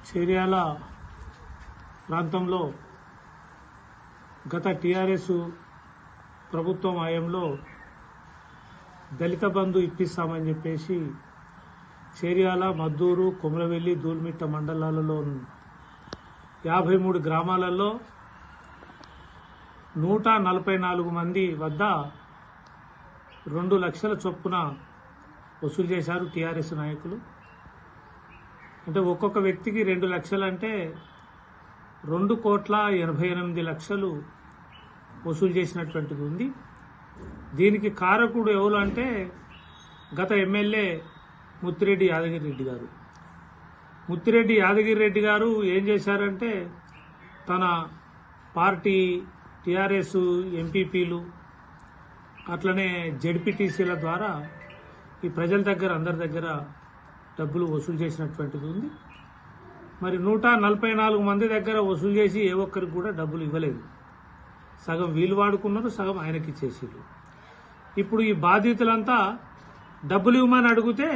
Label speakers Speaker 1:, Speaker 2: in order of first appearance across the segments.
Speaker 1: చేర్యాల ప్రాంతంలో గత టీఆర్ఎస్ ప్రభుత్వం హయాంలో దళిత బంధు ఇప్పిస్తామని చెప్పేసి చేర్యాల, మద్దూరు, కొమరవెల్లి, దూల్మిట్ట మండలాలలో 53 గ్రామాలలో 144 మంది వద్ద 2 లక్షల చొప్పున వసూలు చేశారు టీఆర్ఎస్ నాయకులు. అంటే ఒక్కొక్క వ్యక్తికి 2 లక్షలు అంటే 2,88,00,000 వసూలు చేసినటువంటిది ఉంది. దీనికి కారకుడు ఎవరు అంటే గత ఎమ్మెల్యే ముత్తిరెడ్డి యాదగిరిరెడ్డి గారు. ముత్తిరెడ్డి యాదగిరిరెడ్డి గారు ఏం చేశారంటే తన పార్టీ టీఆర్ఎస్ ఎంపీపీలు అట్లనే జెడ్పీటీసీల ద్వారా ఈ ప్రజల దగ్గర అందరి దగ్గర డబ్బులు వసూలు చేసినటువంటిది ఉంది. మరి 144 మంది దగ్గర వసూలు చేసి ఏ ఒక్కరికి కూడా డబ్బులు ఇవ్వలేదు. సగం వీలు వాడుకున్నారు, సగం ఆయనకి ఇచ్చేసారు. ఇప్పుడు ఈ బాధితులంతా డబ్బులు ఇవ్వమని అడిగితే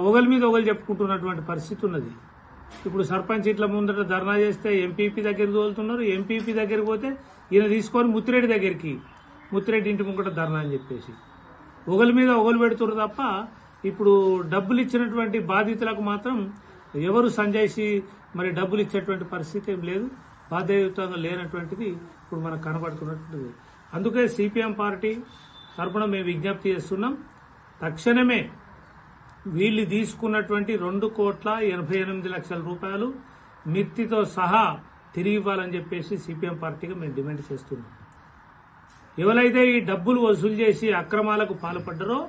Speaker 1: ఒకరి మీద ఒకరు చెప్పుకుంటున్నటువంటి పరిస్థితి ఉన్నది. ఇప్పుడు సర్పంచ్ ఇట్ల ముందట ధర్నా చేస్తే ఎంపీపీ దగ్గరికి తోలుతున్నారు. ఎంపీపీ దగ్గరికి పోతే ఈయన తీసుకొని ముత్తిరెడ్డి ఇంటి ముంగట ధర్నా అని చెప్పేసి ఒకరి మీద ఒకరు పెడుతున్నారు తప్ప ఇప్పుడు డబ్బులు ఇచ్చినటువంటి బాధితులకు మాత్రం ఎవరు సంజాయిషి మరి డబ్బులు ఇచ్చేటువంటి పరిస్థితి ఏం లేదు. బాధ్యయుతంగా లేనటువంటిది ఇప్పుడు మనకు కనబడుతున్నటువంటిది. అందుకే సిపిఎం పార్టీ తరఫున మేము విజ్ఞప్తి చేస్తున్నాం, తక్షణమే వీళ్ళు తీసుకున్నటువంటి 2,88,00,000 రూపాయలు మిత్తితో సహా తిరిగి ఇవ్వాలని చెప్పేసి సిపిఎం పార్టీగా మేము డిమాండ్ చేస్తున్నాం. ఎవరైతే ఈ డబ్బులు వసూలు చేసి అక్రమాలకు పాల్పడ్డారో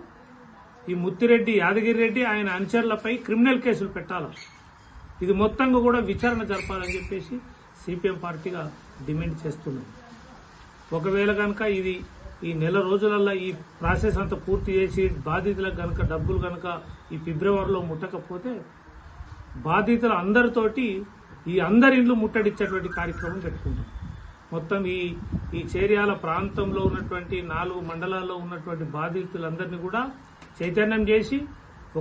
Speaker 1: ఈ ముత్తిరెడ్డి యాదగిరిరెడ్డి ఆయన అనుచరులపై క్రిమినల్ కేసులు పెట్టాలి. ఇది మొత్తంగా కూడా విచారణ జరపాలని చెప్పేసి సిపిఎం పార్టీగా డిమాండ్ చేస్తున్నాం. ఒకవేళ కనుక ఇది ఈ నెల రోజులలో ఈ ప్రాసెస్ అంతా పూర్తి చేసి బాధితులకు కనుక డబ్బులు కనుక ఈ ఫిబ్రవరిలో ముట్టకపోతే బాధితుల అందరితోటి ఈ అందరి ఇండ్లు ముట్టడిచ్చేటువంటి కార్యక్రమం పెట్టుకుంటాం. మొత్తం ఈ చేర్యాల ప్రాంతంలో ఉన్నటువంటి 4 మండలాల్లో ఉన్నటువంటి బాధితులందరినీ కూడా చైతన్యం చేసి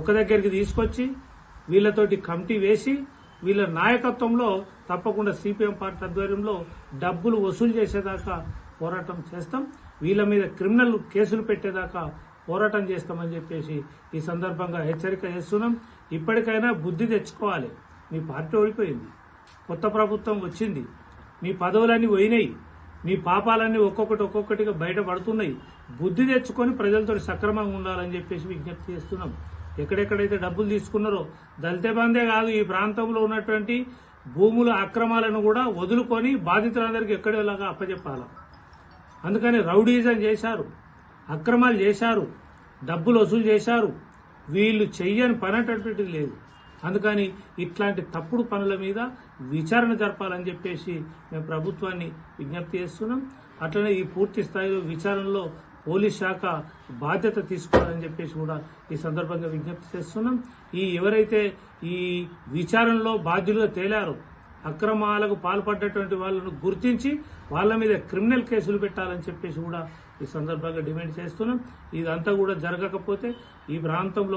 Speaker 1: ఒక దగ్గరికి తీసుకొచ్చి వీళ్ళతోటి కమిటీ వేసి వీళ్ళ నాయకత్వంలో తప్పకుండా సిపిఎం పార్టీ ఆధ్వర్యంలో డబ్బులు వసూలు చేసేదాకా పోరాటం చేస్తాం. వీళ్ళ మీద క్రిమినల్ కేసులు పెట్టేదాకా పోరాటం చేస్తామని చెప్పేసి ఈ సందర్భంగా హెచ్చరిక చేస్తున్నాం. ఇప్పటికైనా బుద్ధి తెచ్చుకోవాలి. మీ పార్టీ ఓడిపోయింది, కొత్త ప్రభుత్వం వచ్చింది, మీ పదవులన్నీ పోయినాయి, మీ పాపాలన్నీ ఒక్కొక్కటిగా బయటపడుతున్నాయి. బుద్ధి తెచ్చుకొని ప్రజలతో సక్రమంగా ఉండాలని చెప్పేసి విజ్ఞప్తి చేస్తున్నాం. ఎక్కడెక్కడైతే డబ్బులు తీసుకున్నారో దళిత బంధే కాదు, ఈ ప్రాంతంలో ఉన్నటువంటి భూముల అక్రమాలను కూడా వదులుకొని బాధితులందరికీ ఎక్కడేలాగా అప్పచెప్పాలి. అందుకని రౌడీజం చేశారు, అక్రమాలు చేశారు, డబ్బులు వసూలు చేశారు. వీళ్ళు చెయ్యని పని అటువంటిది లేదు. అందుకని ఇట్లాంటి తప్పుడు పనుల మీద విచారణ జరపాలని చెప్పేసి మేము ప్రభుత్వాన్ని విజ్ఞప్తి చేస్తున్నాం. అట్లనే ఈ పూర్తి స్థాయిలో విచారణలో పోలీస్ శాఖ బాధ్యత తీసుకోవాలని చెప్పేసి కూడా ఈ సందర్భంగా విజ్ఞప్తి చేస్తున్నాం. ఎవరైతే ఈ విచారణలో బాధ్యులుగా తేలారో అక్రమాలకు పాల్పడ్డటువంటి వాళ్ళను గుర్తించి వాళ్ళ మీద క్రిమినల్ కేసులు పెట్టాలని చెప్పేసి కూడా ఈ సందర్భంగా డిమాండ్ చేస్తున్నాం. ఇదంతా కూడా జరగకపోతే ఈ ప్రాంతంలో